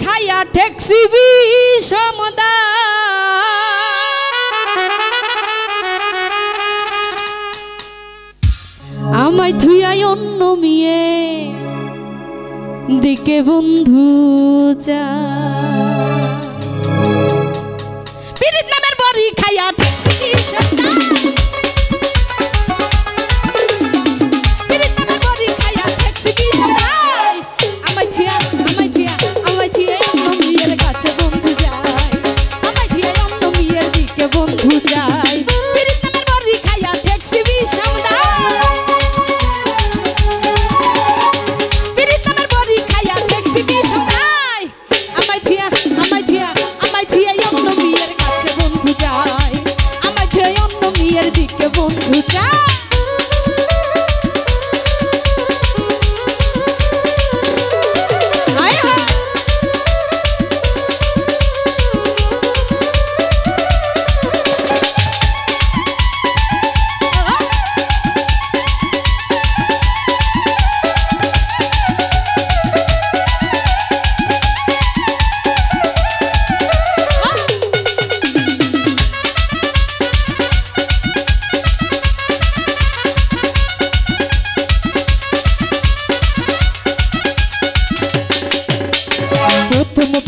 খাইয়া ঠেকছি বিষমদা আমায় থুইয়াই অন্য মেয়ে দিকে বন্ধু যা পিরিত নামের বড়ি খাইয়া ঠেকছি বিষমদা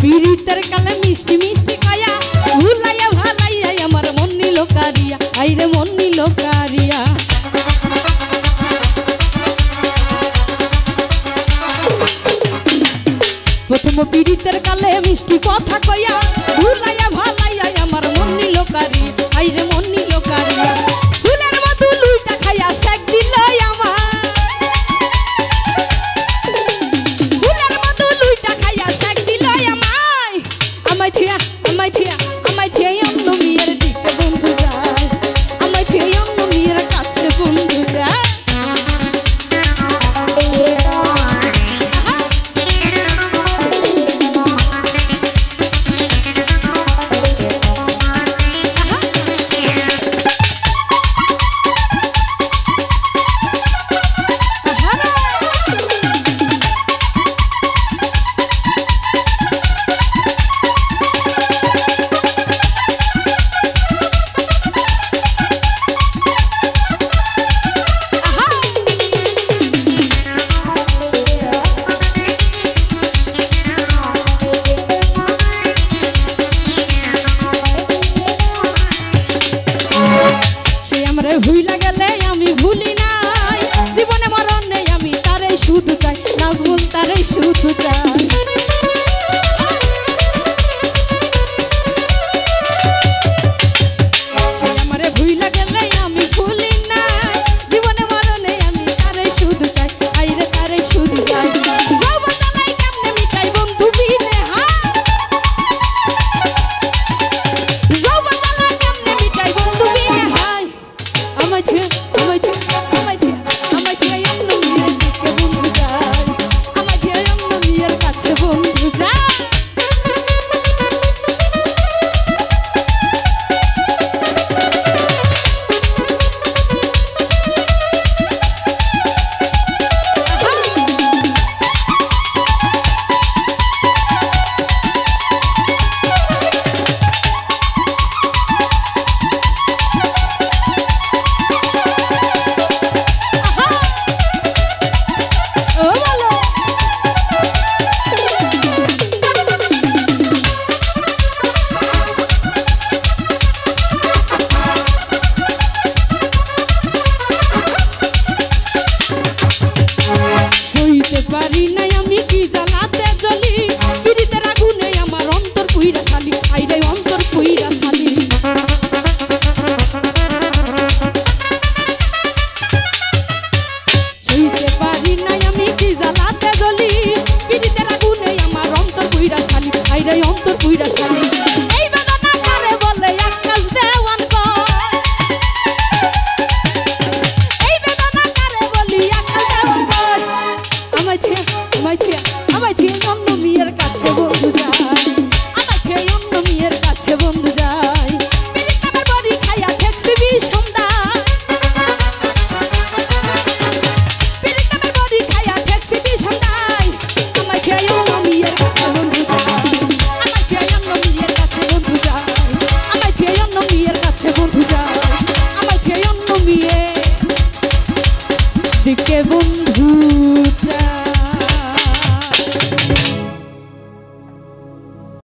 পীড়িতের কালে মিষ্টি মিষ্টি কয়া ভুলাইয়া ভালাইয়া আমার মন নিল কারিয়া আইরে মন নিল কারিয়া প্রথম পীড়িতের কালে মিষ্টি কথা কয়া ভুলাইয়া ভালাইয়া আমার মন নিল কারিয়া আইরে মন নিল কারিয়া ফুলের মতো লুইটা খাইয়া সেক দিল আমার ভুইলা গেলে আমি ভুলি নাই জীবনে মরণে আমি তারে শুধু চাই নাজমুল তারে শুধু চাই সে আমারে ভুইলা গেলে আমি ভুলি নাই জীবনে মরণে আমি তারে শুধু চাই আইরে তারে শুধু চাই যৌবন জ্বালাই কেমনে মিটাই বন্ধু বিনে যৌবন জ্বালা কেমনে মিটাই বন্ধু বিনে হাই আমায় থুয়া অন্য মেয়ের দিকে বন্ধু যায় আমায় থুয়া অন্য মেয়ের কাছে বন্ধু যায় পারি নাই আমি কি জ্বালাতে জ্বলি পীড়িতের আগুনে আমার অন্তর পুইরা সালি আইরে অন্তর পুইরা সালি সইতে পারি নাই আমি কি জ্বালাতে জ্বলি পীড়িতের আগুনে আমার অন্তর পুইরা সালি আইরে অন্তর পুইরা সালি এই বেদনা কারে বলে আকাশ দেওয়ান কয় এই বেদনা কারে বলি আকাশ দেওয়ান কয় আমায় থুয়া অন্য মেয়ের কাছে বন্ধু যায়